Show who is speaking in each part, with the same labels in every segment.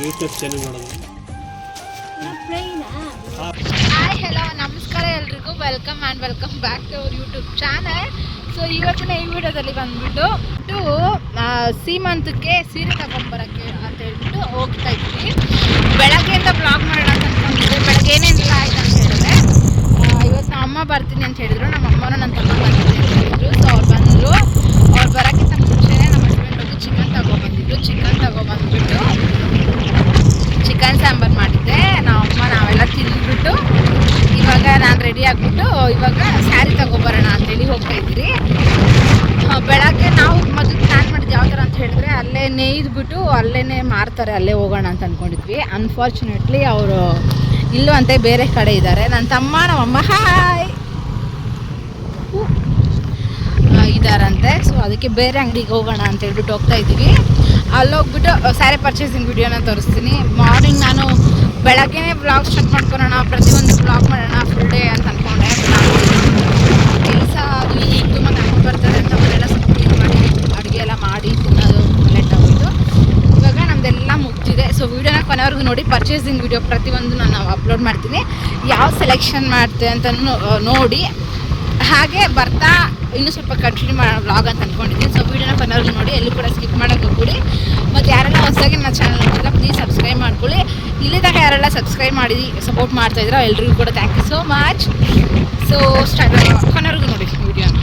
Speaker 1: YouTube channel ಮಾಡೋದು.
Speaker 2: Hi hello ನಮಸ್ಕಾರ ಎಲ್ರಿಗೂ, welcome back to our YouTube channel. So ಇವತ್ತಿನ ಈ ವಿಡಿಯೋದಲ್ಲಿ ಬಂದ್ಬಿಟ್ಟು ಸೀಮಂತಕ್ಕೆ ಸೀರೆ ತಗೊಂಡ್ಬರೋಕ್ಕೆ ಅಂತ ಹೇಳ್ಬಿಟ್ಟು ಹೋಗ್ತಾ ಇದ್ವಿ. ಬೆಳಗ್ಗೆಯಿಂದ ಬ್ಲಾಗ್ ಮಾಡೋಣ ಅಂತ ಅಂದ್ಕೊಂಡಿದ್ದೆ. ಬೆಳಗ್ಗೆ ಏನೇನಿಲ್ಲ ಆಯ್ತು ಅಂತ ಹೇಳಿದ್ರೆ, ಇವತ್ತು ನಮ್ಮ ಅಮ್ಮ ಬರ್ತೀನಿ ಅಂತ ಹೇಳಿದ್ರು, ನಮ್ಮ ಅಮ್ಮನೂ ನನ್ನ ತಮ್ಮ ಬರ್ತೀನಿ ಅಂತ ಹೇಳಿದ್ರು. ಸೊ ಅವ್ರು ಬಂದರು. ಅವ್ರು ಬರೋಕ್ಕಿಂತ ಮುಂಚೆನೇ ನಮ್ಮ ಹಸ್ಬೆಂಡ್ ಹೋಗಿ ಚಿಕನ್ ತಗೊಬಂದಿದ್ದು. ಚಿಕನ್ ತಗೊಬಂದ್ಬಿಟ್ಟು ಚಿಕನ್ ಸಾಂಬಾರು ಮಾಡಿದ್ದೆ. ನಾವೆಲ್ಲ ತಿಂದ್ಬಿಟ್ಟು ಇವಾಗ ನಾನು ರೆಡಿ ಆಗಿಬಿಟ್ಟು ಇವಾಗ ಸ್ಯಾರಿ ತಗೊಬರೋಣ ಅಂತೇಳಿ ಹೋಗ್ತಾ ಇದ್ದೀರಿ. ಬೆಳಗ್ಗೆ ನಾವು ಮೊದಲು ಪ್ಲ್ಯಾನ್ ಮಾಡಿದ್ದು ಯಾವ ಥರ ಅಂತ ಹೇಳಿದ್ರೆ, ಅಲ್ಲೇ ನೇಯ್ದುಬಿಟ್ಟು ಅಲ್ಲೇ ಮಾರ್ತಾರೆ, ಅಲ್ಲೇ ಹೋಗೋಣ ಅಂತ ಅಂದ್ಕೊಂಡಿದ್ವಿ. ಅನ್ಫಾರ್ಚುನೇಟ್ಲಿ ಅವರು ಇಲ್ಲೂ ಅಂತೆ ಬೇರೆ ಕಡೆ ಇದ್ದಾರೆ. ನನ್ನ ತಮ್ಮ ನಮ್ಮಮ್ಮ ಹಾಯ್ ಇದ್ದಾರಂತೆ. ಸೊ ಅದಕ್ಕೆ ಬೇರೆ ಅಂಗಡಿಗೆ ಹೋಗೋಣ ಅಂತ ಹೇಳ್ಬಿಟ್ಟು ಹೋಗ್ತಾ ಇದ್ದೀವಿ. ಅಲ್ಲೋಗ್ಬಿಟ್ಟು ಸ್ಯಾರಿ ಪರ್ಚೇಸಿಂಗ್ ವಿಡಿಯೋನ ತೋರಿಸ್ತೀನಿ. ಮಾರ್ನಿಂಗ್ ನಾನು ಬೆಳಗ್ಗೆನೇ ಬ್ಲಾಗ್ ಸ್ಟಾರ್ಟ್ ಮಾಡ್ಕೊಳ್ಳೋಣ, ಪ್ರತಿಯೊಂದು ಬ್ಲಾಗ್ ಮಾಡೋಣ ಫುಲ್ ಡೇ ಅಂತ ಅಂದ್ಕೊಂಡೆ. ಕೆಲಸ ಅಲ್ಲಿ ಇತ್ತು, ಮತ್ತು ಅಮ್ಮ ಬರ್ತಾರೆ ಅಂತ ಅವರೆಲ್ಲ ಸ್ವಲ್ಪ ಕ್ಲೀನ್ ಮಾಡಿ ಅಡುಗೆ ಎಲ್ಲ ಮಾಡಿ ತಿನ್ನೋದು ಲೇಟ್ ಆಗೋದು. ಇವಾಗ ನಮ್ಮದೆಲ್ಲ ಮುಗ್ದಿದೆ. ಸೊ ವೀಡಿಯೋನ ಕೊನೆವರೆಗೂ ನೋಡಿ. ಪರ್ಚೇಸಿಂಗ್ ವಿಡಿಯೋ ಪ್ರತಿಯೊಂದು ನಾನು ಅಪ್ಲೋಡ್ ಮಾಡ್ತೀನಿ. ಯಾವ ಸೆಲೆಕ್ಷನ್ ಮಾಡ್ತೆ ಅಂತ ನೋಡಿ. ಹಾಗೆ ಬರ್ತಾ ಇನ್ನೂ ಸ್ವಲ್ಪ ಕಂಟಿನ್ಯೂ ಮಾಡೋ ವ್ಲಾಗ್ ಅಂತ ಅಂದ್ಕೊಂಡಿದ್ದೀನಿ. ಸೊ ವೀಡಿಯೋನ ಕೊನೆವರೆಗೂ ನೋಡಿ, ಎಲ್ಲೂ ಕೂಡ ಸ್ಕಿಪ್ ಮಾಡೋಕ್ಕೆ ಹೋಗ್ಬಿಡಿ. ಮತ್ತು ಯಾರೆಲ್ಲ ಹೊಸದಾಗಿ ನನ್ನ ಚಾನಲ್ ನೋಡಿದ್ರೆ ಪ್ಲೀಸ್ ಸಬ್ಸ್ಕ್ರೈಬ್ ಮಾಡ್ಕೊಳ್ಳಿ. ಇಲ್ಲಿದ್ದಾಗ ಯಾರೆಲ್ಲ ಸಬ್ಸ್ಕ್ರೈಬ್ ಮಾಡಿ ಸಪೋರ್ಟ್ ಮಾಡ್ತಾಯಿದ್ರು ಎಲ್ರಿಗೂ ಕೂಡ thank you so much. So ಕೊನೆವರೆಗೂ ನೋಡಿ ವೀಡಿಯೋನ.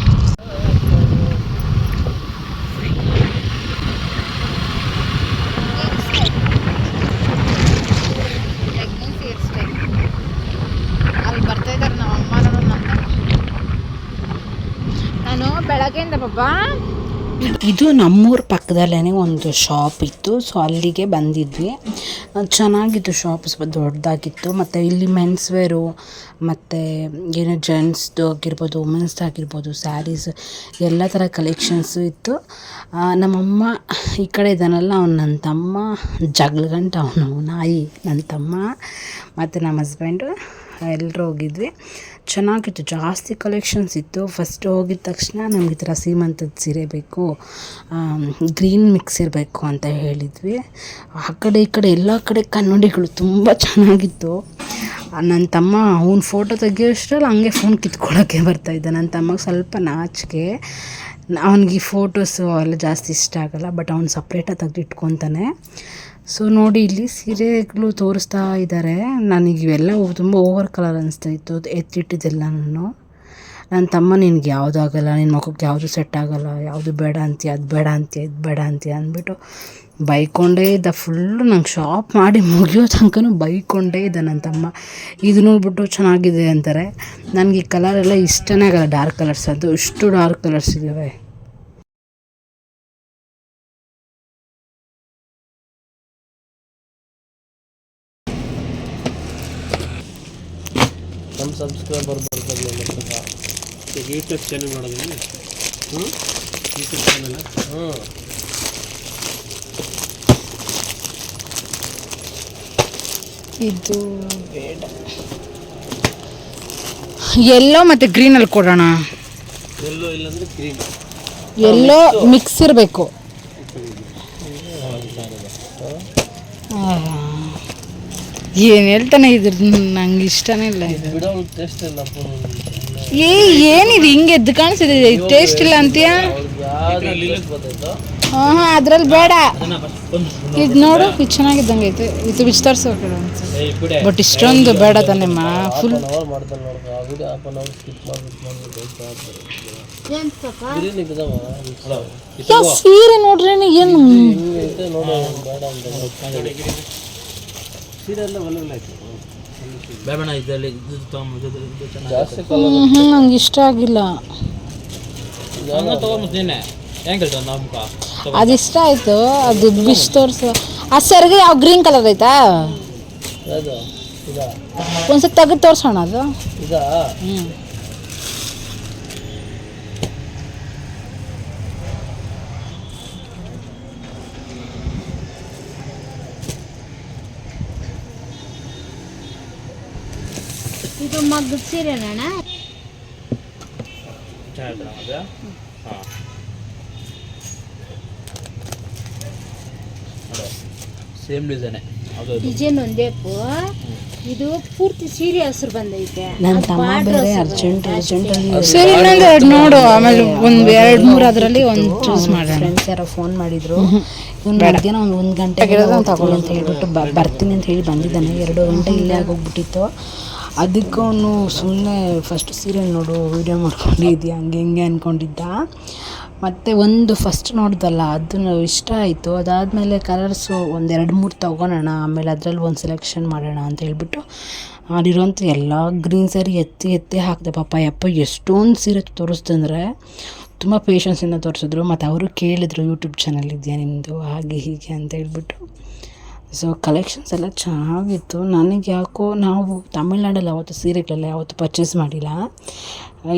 Speaker 2: ಅಲ್ಲಿ ಬರ್ತಾ ಇದ್ದಾರೆ ನಮ್ಮ ಅಮ್ಮನೂ ನಾನು ಬೆಳಗ್ಗೆಯಿಂದ ಬಾಬಾ.
Speaker 3: ಇದು ನಮ್ಮೂರ ಪಕ್ಕದಲ್ಲೇ ಒಂದು ಶಾಪ್ ಇತ್ತು. ಸೊ ಅಲ್ಲಿಗೆ ಬಂದಿದ್ವಿ. ಚೆನ್ನಾಗಿತ್ತು ಶಾಪ್, ಸ್ವಲ್ಪ ದೊಡ್ಡದಾಗಿತ್ತು. ಮತ್ತು ಇಲ್ಲಿ ಮೆನ್ಸ್ ವೇರು ಮತ್ತು ಏನೋ ಜೆಂಟ್ಸ್ದು ಆಗಿರ್ಬೋದು, ವುಮೆನ್ಸ್ದು ಆಗಿರ್ಬೋದು, ಸ್ಯಾರೀಸ್ ಎಲ್ಲ ಥರ ಕಲೆಕ್ಷನ್ಸು ಇತ್ತು. ನಮ್ಮಮ್ಮ ಈ ಕಡೆ ಇದ್ದಾನಲ್ಲ, ಅವ್ನು ನನ್ನ ತಮ್ಮ ಜಗಳಗಂಟ, ಅವನು ನಾಯಿ ನನ್ನ ತಮ್ಮ ಮತ್ತು ನಮ್ಮ ಹಸ್ಬೆಂಡು ಎಲ್ಲರೂ ಹೋಗಿದ್ವಿ. ಚೆನ್ನಾಗಿತ್ತು, ಜಾಸ್ತಿ ಕಲೆಕ್ಷನ್ಸ್ ಇತ್ತು. ಫಸ್ಟ್ ಹೋಗಿದ ತಕ್ಷಣ ನಮ್ಗೆ ಈ ಥರ ಸೀಮಂತದ ಸೀರೆ ಬೇಕು, ಗ್ರೀನ್ ಮಿಕ್ಸ್ ಇರಬೇಕು ಅಂತ ಹೇಳಿದ್ವಿ. ಆ ಕಡೆ ಈ ಕಡೆ ಎಲ್ಲ ಕಡೆ ಕನ್ನಡಿಗಳು ತುಂಬ ಚೆನ್ನಾಗಿತ್ತು. ನನ್ನ ತಮ್ಮ ಅವ್ನ ಫೋಟೋ ತೆಗಿಯೋಷ್ಟರಲ್ಲಿ ಹಂಗೆ ಫೋನ್ ಕಿತ್ಕೊಳ್ಳೋಕ್ಕೆ ಬರ್ತಾಯಿದ್ದ. ನನ್ನ ತಮ್ಮಗೆ ಸ್ವಲ್ಪ ನಾಚಿಕೆ, ಅವನಿಗೆ ಈ ಫೋಟೋಸು ಎಲ್ಲ ಜಾಸ್ತಿ ಇಷ್ಟ ಆಗಲ್ಲ. ಬಟ್ ಅವ್ನು ಸಪ್ರೇಟಾಗಿ ತೆಗೆದು ಇಟ್ಕೊತಾನೆ. ಸೊ ನೋಡಿ, ಇಲ್ಲಿ ಸೀರೆಗಳು ತೋರಿಸ್ತಾ ಇದ್ದಾರೆ. ನನಗೆ ಇವೆಲ್ಲ ತುಂಬ ಓವರ್ ಕಲರ್ ಅನಿಸ್ತಾ ಇತ್ತು, ಎತ್ತಿಟ್ಟಿದ್ದೆಲ್ಲ. ನನ್ನ ತಮ್ಮ ನಿನಗೆ ಯಾವುದು ಆಗೋಲ್ಲ, ನಿನ್ನ ಮುಖಕ್ಕೆ ಯಾವುದು ಸೆಟ್ ಆಗೋಲ್ಲ, ಯಾವುದು ಬೇಡ ಅಂತೀಯ, ಅದು ಬೇಡ ಅಂತೀಯ, ಇದು ಬೇಡ ಅಂತೀಯ ಅಂದ್ಬಿಟ್ಟು ಬೈಕೊಂಡೇ ಇದ್ದ. ಫುಲ್ಲು ನಂಗೆ ಶಾಪ್ ಮಾಡಿ ಮುಗಿಯೋ ತನಕನೂ ಬೈಕೊಂಡೇ ಇದ್ದ ನನ್ನ ತಮ್ಮ. ಇದು ನೋಡ್ಬಿಟ್ಟು ಚೆನ್ನಾಗಿದೆ ಅಂತಾರೆ. ನನಗೆ ಈ ಕಲರೆಲ್ಲ ಇಷ್ಟನೇ ಆಗಲ್ಲ, ಡಾರ್ಕ್ ಕಲರ್ಸ್. ಅದು ಇಷ್ಟು ಡಾರ್ಕ್ ಕಲರ್ಸ್ ಇದ್ದಾವೆ.
Speaker 1: ನಮ್ಮ ಸಬ್ಸ್ಕ್ರೈಬರ್ ಬರ್ತಾರೆ ಯೂಟ್ಯೂಬ್ ಚಾನಲ್ ಮಾಡೋದು. ಯೂಟ್ಯೂಬ್ ಚಾನಲ್
Speaker 3: ಇದು ಬೇಡ, ಎಲ್ಲೋ ಮತ್ತು ಗ್ರೀನಲ್ಲಿ ಕೊಡೋಣ.
Speaker 1: ಎಲ್ಲೋ ಇಲ್ಲಾಂದರೆ ಗ್ರೀನ್,
Speaker 3: ಎಲ್ಲೋ ಮಿಕ್ಸ್ ಇರಬೇಕು. ಏನು ಹೇಳ್ತಾನೆ ಇದ್ರ, ನಂಗೆ ಇಷ್ಟನೇ ಇಲ್ಲ ಇದು. ಏನಿದೆ ಹಿಂಗೆ ಎದ್ದು ಕಾಣಿಸಿದೆ, ಟೇಸ್ಟ್ ಇಲ್ಲ ಅಂತೀಯಾ? ಹಾಂ ಅದ್ರಲ್ಲಿ ಬೇಡ. ಇದು ನೋಡು, ಇದು ಚೆನ್ನಾಗಿದ್ದಂಗೆ ಐತೆ. ಇದು ವಿಸ್ತರಿಸೋ ಕಡೆ ಅನ್ಸುತ್ತೆ. ಬಟ್ ಇಷ್ಟೊಂದು ಬೇಡ ತಾನೆಮ್ಮ. ಫುಲ್ ಸೀರೆ ನೋಡ್ರಿ ಏನು ನಂಗೆ ಇಷ್ಟ ಆಗಿಲ್ಲ. ಅದು ಇಷ್ಟ ಆಯ್ತು. ಅದು ಬಿಶ್ ತೋರಿಸು. ಆ ಸರಿಗೆ ಯಾವ ಗ್ರೀನ್ ಕಲರ್ ಐತಾ? ಒಂದ್ಸತಿ ತೆಗೆದು ತೋರಿಸೋಣ. ಅದು
Speaker 2: ಇದು ಮಗ್ಗದ ಸೀರೆನಣ್ಣ.
Speaker 1: ಸೇಮ್ ಡಿಸೈನ್
Speaker 2: ಡಿಸೈನ್ ಒಂದೇಪು ಇದು ಪೂರ್ತಿ ಸೀರೆ ಹೆಸರು ಬಂದೈತೆ.
Speaker 3: ನನ್ನ ತಮ್ಮ ಬೇರೆ ಅರ್ಜೆಂಟಲ್ಲಿ
Speaker 2: ಸರಿ ಇನ್ನೊಂದು ಎರಡು ನೋಡು, ಆಮೇಲೆ ಒಂದು 2-3 ಅದರಲ್ಲಿ ಒಂದು ಚೂಸ್ ಮಾಡೋಣ.
Speaker 3: ಫ್ರೆಂಡ್ಸ್ ಯಾರೋ ಫೋನ್ ಮಾಡಿದ್ರು, ಇವ್ನು ಮಧ್ಯಾಹ್ನ ಒಂದು ಗಂಟೆಗೆ ತಗೊಳ್ಳಿ ಅಂತ ಹೇಳ್ಬಿಟ್ಟು ಬರ್ತೀನಿ ಅಂತ ಹೇಳಿ ಬಂದಿದ್ದಾನೆ. 2 ಗಂಟೆ ಇಲ್ಲೇ ಆಗೋಗ್ಬಿಟ್ಟಿತ್ತು. ಅದಕ್ಕೆ ಅವನು ಸುಮ್ಮನೆ ಫಸ್ಟ್ ಸೀರಿಯಲ್ ನೋಡು ವೀಡಿಯೋ ಮಾಡ್ಕೊಂಡಿದ್ಯಾ ಹಂಗೆ ಹಿಂಗೆ ಅಂದ್ಕೊಂಡಿದ್ದ. ಮತ್ತು ಒಂದು ಫಸ್ಟ್ ನೋಡ್ದಲ್ಲ ಅದು ಇಷ್ಟ ಆಯಿತು. ಅದಾದಮೇಲೆ ಕಲರ್ಸು 1-2-3 ತೊಗೊಳೋಣ, ಆಮೇಲೆ ಅದರಲ್ಲಿ ಒಂದು ಸೆಲೆಕ್ಷನ್ ಮಾಡೋಣ ಅಂತ ಹೇಳ್ಬಿಟ್ಟು ಅಲ್ಲಿರೋಂಥ ಎಲ್ಲ ಗ್ರೀನ್ ಸ್ಯಾರಿ ಎತ್ತಿ ಹಾಕಿದೆ. ಯಪ್ಪ ಎಷ್ಟೊಂದು ಸೀರೆ ತೋರಿಸ್ತಂದರೆ ತುಂಬ ಪೇಷನ್ಸಿಂದ ತೋರಿಸಿದ್ರು. ಮತ್ತು ಅವರು ಕೇಳಿದ್ರು ಯೂಟ್ಯೂಬ್ ಚಾನಲ್ ಇದೆಯಾ ನಿಮ್ಮದು ಹಾಗೆ ಹೀಗೆ ಅಂತ ಹೇಳ್ಬಿಟ್ಟು. ಸೊ ಕಲೆಕ್ಷನ್ಸ್ ಎಲ್ಲ ಚೆನ್ನಾಗಿತ್ತು. ನನಗೆ ಯಾಕೋ ನಾವು ತಮಿಳ್ನಾಡಲ್ಲಿ ಯಾವತ್ತು ಸೀರೆಗಳೆಲ್ಲ ಯಾವತ್ತು ಪರ್ಚೇಸ್ ಮಾಡಿಲ್ಲ,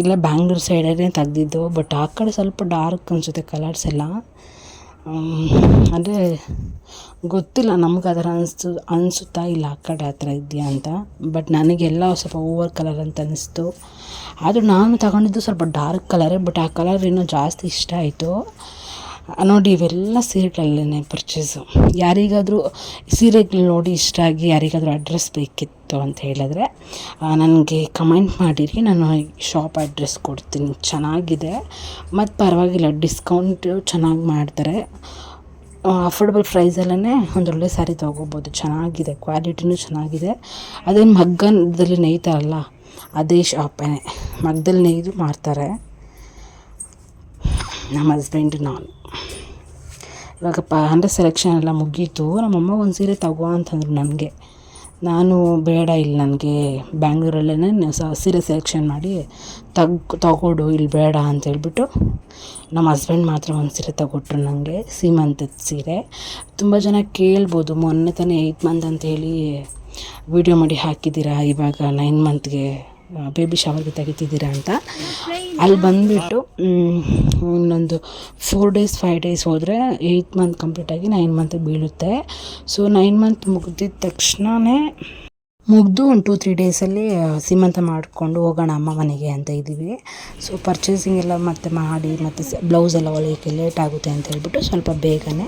Speaker 3: ಇಲ್ಲ ಬ್ಯಾಂಗ್ಳೂರು ಸೈಡಲ್ಲೇ ತೆಗ್ದಿದ್ದು. ಬಟ್ ಆ ಕಡೆ ಸ್ವಲ್ಪ ಡಾರ್ಕ್ ಅನಿಸುತ್ತೆ ಕಲರ್ಸ್ ಎಲ್ಲ. ಅಂದರೆ ಗೊತ್ತಿಲ್ಲ ನಮ್ಗೆ ಆ ಥರ ಅನಿಸುತ್ತಾ ಇಲ್ಲ ಆ ಕಡೆ ಆ ಥರ ಇದೆಯಾ ಅಂತ. ಬಟ್ ನನಗೆಲ್ಲ ಸ್ವಲ್ಪ ಓವರ್ ಕಲರ್ ಅಂತ ಅನ್ನಿಸ್ತು. ಆದರೂ ನಾನು ತಗೊಂಡಿದ್ದು ಸ್ವಲ್ಪ ಡಾರ್ಕ್ ಕಲರೇ, ಬಟ್ ಆ ಕಲರ್ ಇನ್ನೂ ಜಾಸ್ತಿ ಇಷ್ಟ ಆಯಿತು. ನೋಡಿ ಇವೆಲ್ಲ ಸೀರೆಗಳಲ್ಲೇ ಪರ್ಚೇಸು. ಯಾರಿಗಾದರೂ ಸೀರೆಗಳು ನೋಡಿ ಇಷ್ಟ ಆಗಿ ಯಾರಿಗಾದರೂ ಅಡ್ರೆಸ್ ಬೇಕಿತ್ತು ಅಂತ ಹೇಳಿದ್ರೆ ನನಗೆ ಕಮೆಂಟ್ ಮಾಡಿರಿ, ನಾನು ಶಾಪ್ ಅಡ್ರೆಸ್ ಕೊಡ್ತೀನಿ. ಚೆನ್ನಾಗಿದೆ ಮತ್ತು ಪರವಾಗಿಲ್ಲ, ಡಿಸ್ಕೌಂಟು ಚೆನ್ನಾಗಿ ಮಾಡ್ತಾರೆ. ಅಫೋರ್ಡಬಲ್ ಪ್ರೈಸಲ್ಲೇ ಒಂದೊಳ್ಳೆ ಸ್ಯಾರಿ ತೊಗೋಬೋದು. ಚೆನ್ನಾಗಿದೆ, ಕ್ವಾಲಿಟಿನೂ ಚೆನ್ನಾಗಿದೆ. ಅದೇನು ಮಗ್ಗದಲ್ಲಿ ನೇಯ್ತಾರಲ್ಲ ಅದೇ ಶಾಪೇ, ಮಗ್ಗದಲ್ಲಿ ನೇಯ್ದು ಮಾರ್ತಾರೆ. ನಮ್ಮ ಹಸ್ಬೆಂಡ್ ನಾನು ಇವಾಗ ಅಂದರೆ ಸೆಲೆಕ್ಷನ್ ಎಲ್ಲ ಮುಗೀತು. ನಮ್ಮಮ್ಮ ಒಂದು ಸೀರೆ ತಗೋ ಅಂತಂದ್ರು ನನಗೆ. ನಾನು ಬೇಡ, ಇಲ್ಲ ನನಗೆ ಬ್ಯಾಂಗ್ಳೂರಲ್ಲೇ ಸೀರೆ ಸೆಲೆಕ್ಷನ್ ಮಾಡಿ ತಗೊಡು, ಇಲ್ಲಿ ಬೇಡ ಅಂತೇಳ್ಬಿಟ್ಟು ನಮ್ಮ ಹಸ್ಬೆಂಡ್ ಮಾತ್ರ ಒಂದು ಸೀರೆ ತಗೊಟ್ರು ನನಗೆ, ಸೀಮಂತದ ಸೀರೆ. ತುಂಬ ಜನ ಕೇಳ್ಬೋದು, ಮೊನ್ನೆ ತಾನೇ 8 ಮಂತ್ ಅಂತೇಳಿ ವಿಡಿಯೋ ಮಾಡಿ ಹಾಕಿದ್ದೀರಾ, ಇವಾಗ 9 ಮಂತ್ಗೆ ಬೇಬಿ ಶವರ್ಗೆ ತೆಗಿತಿದ್ದೀರಾ ಅಂತ. ಅಲ್ಲಿ ಬಂದುಬಿಟ್ಟು ಇನ್ನೊಂದು 4 days 5 days ಹೋದರೆ 8 ಮಂತ್ ಕಂಪ್ಲೀಟಾಗಿ 9 ಮಂತ್ ಬೀಳುತ್ತೆ. ಸೊ 9 ಮಂತ್ ಮುಗಿದಿದ ತಕ್ಷಣವೇ ಮುಗಿದು ಒಂದು 2-3 ಡೇಸಲ್ಲಿ ಸೀಮಂತ ಮಾಡಿಕೊಂಡು ಹೋಗೋಣ ಅಮ್ಮ ಮನೆಗೆ ಅಂತ ಇದ್ದೀವಿ. ಸೊ ಪರ್ಚೇಸಿಂಗ್ ಎಲ್ಲ ಮತ್ತೆ ಮಾಡಿ ಮತ್ತು ಬ್ಲೌಸ್ ಎಲ್ಲ ಹೊಲಿಯೋಕ್ಕೆ ಲೇಟ್ ಆಗುತ್ತೆ ಅಂತ ಹೇಳ್ಬಿಟ್ಟು ಸ್ವಲ್ಪ ಬೇಗನೆ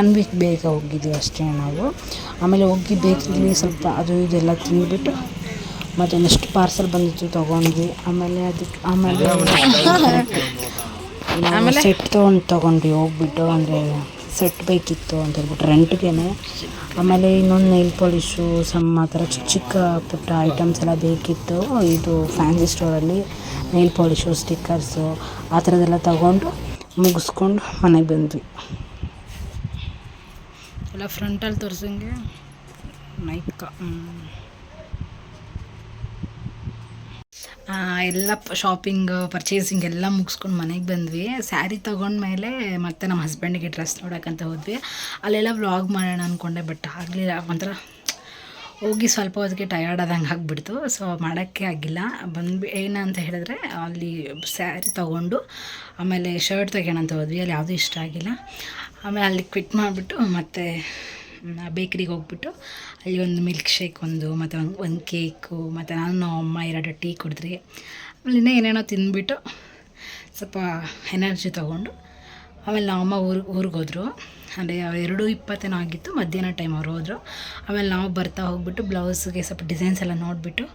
Speaker 3: 1 ವೀಕ್ ಬೇಗ ಹೋಗಿದ್ದೀವಿ ಅಷ್ಟೇ ನಾವು. ಆಮೇಲೆ ಹೋಗಿ ಬೇಕಲ್ಲಿ ಸ್ವಲ್ಪ ಅದು ಇದೆಲ್ಲ ತಿಂದುಬಿಟ್ಟು ಮತ್ತೊಂದಷ್ಟು ಪಾರ್ಸಲ್ ಬಂದಿತ್ತು ತೊಗೊಂಡ್ವಿ. ಆಮೇಲೆ ಸೆಟ್ ತೊಗೊಂಡ್ವಿ ಹೋಗ್ಬಿಟ್ಟು, ಅಂದರೆ ಸೆಟ್ ಬೇಕಿತ್ತು ಅಂತ ಹೇಳ್ಬಿಟ್ಟು ರೆಂಟ್ಗೆ. ಆಮೇಲೆ ಇನ್ನೊಂದು ನೈಲ್ ಪಾಲಿಶು ಆ ಥರ ಚಿಕ್ಕ ಪುಟ್ಟ ಐಟಮ್ಸ್ ಎಲ್ಲ ಬೇಕಿತ್ತು. ಇದು ಫ್ಯಾನ್ಸಿ ಸ್ಟೋರಲ್ಲಿ ನೈಲ್ ಪಾಲಿಶು, ಸ್ಟಿಕ್ಕರ್ಸು ಆ ಥರದ್ದೆಲ್ಲ ತಗೊಂಡು ಮುಗಿಸ್ಕೊಂಡು ಮನೆಗೆ ಬಂದ್ವಿ. ಎಲ್ಲ ಫ್ರಂಟಲ್ಲಿ ತೋರಿಸಂಗೆ ನೈಕ ಎಲ್ಲ ಶಾಪಿಂಗ್ ಪರ್ಚೇಸಿಂಗ್ ಎಲ್ಲ ಮುಗಿಸ್ಕೊಂಡು ಮನೆಗೆ ಬಂದ್ವಿ. ಸ್ಯಾರಿ ತೊಗೊಂಡ್ಮೇಲೆ ಮತ್ತೆ ನಮ್ಮ ಹಸ್ಬೆಂಡಿಗೆ ಡ್ರೆಸ್ ನೋಡೋಕ್ಕಂತ ಹೋದ್ವಿ. ಅಲ್ಲೆಲ್ಲ ವ್ಲಾಗ್ ಮಾಡೋಣ ಅಂದ್ಕೊಂಡೆ, ಬಟ್ ಆಗಲಿಲ್ಲ. ಒಂಥರ ಹೋಗಿ ಸ್ವಲ್ಪ ಹೊತ್ತಿಗೆ ಟಯರ್ಡ್ ಆದಂಗೆ ಆಗಿಬಿಡ್ತು. ಸೊ ಮಾಡೋಕ್ಕೆ ಆಗಿಲ್ಲ. ಏನಂತ ಹೇಳಿದ್ರೆ ಅಲ್ಲಿ ಸ್ಯಾರಿ ತೊಗೊಂಡು ಆಮೇಲೆ ಶರ್ಟ್ ತೆಗೋಣ ಅಂತ ಹೋದ್ವಿ. ಅಲ್ಲಿ ಯಾವುದೂ ಇಷ್ಟ ಆಗಿಲ್ಲ. ಆಮೇಲೆ ಅಲ್ಲಿ ಕ್ವಿಟ್ ಮಾಡಿಬಿಟ್ಟು ಮತ್ತೆ ಬೇಕ್ರಿಗೆ ಹೋಗ್ಬಿಟ್ಟು ಅಲ್ಲಿ ಒಂದು ಮಿಲ್ಕ್ ಶೇಕ್ ಮತ್ತು ಒಂದು ಕೇಕು, ಮತ್ತು ನಾನು ಅಮ್ಮ 2 ಟೀ ಕುಡಿದ್ರಿ. ಆಮೇಲೆ ಇನ್ನೂ ಏನೇನೋ ತಿಂದುಬಿಟ್ಟು ಸ್ವಲ್ಪ ಎನರ್ಜಿ ತೊಗೊಂಡು ಆಮೇಲೆ ನಾವು ಅಮ್ಮ ಊರಿಗೆ ಹೋದರು. ಅಂದರೆ 2:20 ಆಗಿತ್ತು, ಮಧ್ಯಾಹ್ನ ಟೈಮ್ ಅವ್ರು ಹೋದರು. ಆಮೇಲೆ ನಾವು ಬರ್ತಾ ಹೋಗ್ಬಿಟ್ಟು ಬ್ಲೌಸ್ಗೆ ಸ್ವಲ್ಪ ಡಿಸೈನ್ಸ್ ಎಲ್ಲ ನೋಡಿಬಿಟ್ಟು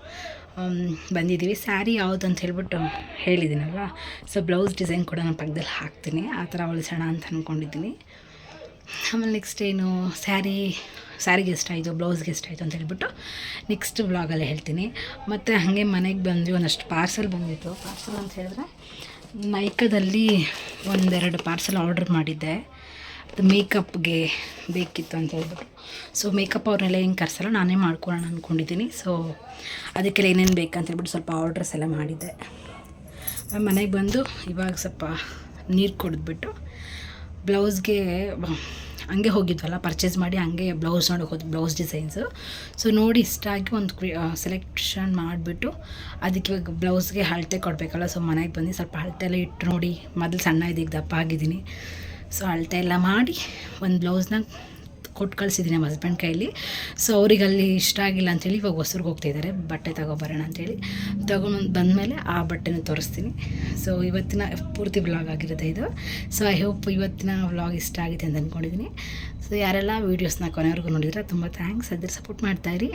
Speaker 3: ಬಂದಿದ್ದೀವಿ. ಸ್ಯಾರಿ ಯಾವುದು ಅಂತ ಹೇಳ್ಬಿಟ್ಟು ಹೇಳಿದ್ದೀನಲ್ವ, ಸೊ ಬ್ಲೌಸ್ ಡಿಸೈನ್ ಕೂಡ ನಾನು ಪಕ್ಕದಲ್ಲಿ ಹಾಕ್ತೀನಿ, ಆ ಥರ ಹೊಲಿಸೋಣ ಅಂತ ಅಂದ್ಕೊಂಡಿದ್ದೀನಿ. ಆಮೇಲೆ ನೆಕ್ಸ್ಟ್ ಏನು ಸ್ಯಾರಿಗೆ ಎಷ್ಟಾಯಿತು, ಬ್ಲೌಸ್ಗೆ ಎಷ್ಟಾಯಿತು ಅಂತ ಹೇಳ್ಬಿಟ್ಟು ನೆಕ್ಸ್ಟ್ ವ್ಲಾಗಲ್ಲಿ ಹೇಳ್ತೀನಿ. ಮತ್ತು ಹಾಗೆ ಮನೆಗೆ ಬಂದ್ವಿ, ಒಂದಷ್ಟು ಪಾರ್ಸಲ್ ಬಂದಿತ್ತು. ಪಾರ್ಸಲ್ ಅಂತ ಹೇಳಿದ್ರೆ ನೈಕಾದಲ್ಲಿ 1-2 ಪಾರ್ಸಲ್ ಆರ್ಡ್ರ್ ಮಾಡಿದ್ದೆ. ಅದು ಮೇಕಪ್ಗೆ ಬೇಕಿತ್ತು ಅಂತ ಹೇಳ್ಬಿಟ್ಟು. ಸೊ ಮೇಕಪ್ ಅವ್ರನ್ನೆಲ್ಲ ಹೆಂಗೆ ಕರ್ಸಲ್ಲ, ನಾನೇ ಮಾಡ್ಕೊಳ್ಳೋಣ ಅಂದ್ಕೊಂಡಿದ್ದೀನಿ. ಸೊ ಅದಕ್ಕೆಲ್ಲ ಏನೇನು ಬೇಕಂತ ಹೇಳ್ಬಿಟ್ಟು ಸ್ವಲ್ಪ ಆರ್ಡ್ರಸ್ ಎಲ್ಲ ಮಾಡಿದ್ದೆ. ಮನೆಗೆ ಬಂದು ಇವಾಗ ಸ್ವಲ್ಪ ನೀರು ಕುಡಿದ್ಬಿಟ್ಟು ಬ್ಲೌಸ್ಗೆ ಹಂಗೆ ಹೋಗಿದ್ವಲ್ಲ, ಪರ್ಚೇಸ್ ಮಾಡಿ ಹಂಗೆ ಬ್ಲೌಸ್ ನೋಡೋಕೆ ಹೋದ್ವಿ, ಬ್ಲೌಸ್ ಡಿಸೈನ್ಸು. ಸೊ ನೋಡಿ ಇಷ್ಟ ಆಗಿ ಒಂದು ಸೆಲೆಕ್ಷನ್ ಮಾಡಿಬಿಟ್ಟು ಅದಕ್ಕೆ ಇವಾಗ ಬ್ಲೌಸ್ಗೆ ಅಳತೆ ಕೊಡಬೇಕಲ್ಲ. ಸೊ ಮನೆಗೆ ಬಂದು ಸ್ವಲ್ಪ ಅಳತೆ ಎಲ್ಲ ಇಟ್ಟು ನೋಡಿ, ಮೊದಲು ಸಣ್ಣ ಇದೀಗ ದಪ್ಪ ಆಗಿದ್ದೀನಿ. ಸೊ ಅಳತೆ ಎಲ್ಲ ಮಾಡಿ ಒಂದು ಬ್ಲೌಸ್ನ ಕೊಟ್ಟು ಕಳಿಸಿದ್ದೀನಿ ನಮ್ಮ ಹಸ್ಬೆಂಡ್ ಕೈಲಿ. ಸೊ ಅವ್ರಿಗೆ ಅಲ್ಲಿ ಇಷ್ಟ ಆಗಿಲ್ಲ ಅಂಥೇಳಿ ಇವಾಗ ಹೊಸೂರ್ಗೆ ಹೋಗ್ತಾಯಿದ್ದಾರೆ ಬಟ್ಟೆ ತೊಗೊಬರೋಣ ಅಂಥೇಳಿ. ತೊಗೊಂಡು ಬಂದಮೇಲೆ ಆ ಬಟ್ಟೆನ ತೋರಿಸ್ತೀನಿ. ಸೊ ಇವತ್ತಿನ ಪೂರ್ತಿ ವ್ಲಾಗ್ ಆಗಿರುತ್ತೆ ಇದು. ಸೊ ಐ ಹೋಪ್ ಇವತ್ತಿನ ವ್ಲಾಗ್ ಇಷ್ಟ ಆಗಿದೆ ಅಂತ ಅಂದ್ಕೊಂಡಿದ್ದೀನಿ. ಸೊ ಯಾರೆಲ್ಲ ವೀಡಿಯೋಸ್ನ ಕೊನೆವರೆಗೂ ನೋಡಿದ್ರೆ ತುಂಬ ಥ್ಯಾಂಕ್ಸ್. ಅದ್ರ ಸಪೋರ್ಟ್ ಮಾಡ್ತಾಯಿರಿ.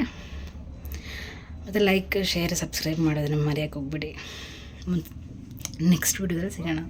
Speaker 3: ಮತ್ತು ಲೈಕ್, ಶೇರ್, ಸಬ್ಸ್ಕ್ರೈಬ್ ಮಾಡೋದನ್ನ ಮರೆಯೋಕ್ಕೆ ಹೋಗ್ಬಿಡಿ. ನೆಕ್ಸ್ಟ್ ವೀಡಿಯೋದಲ್ಲಿ ಸಿಗೋಣ.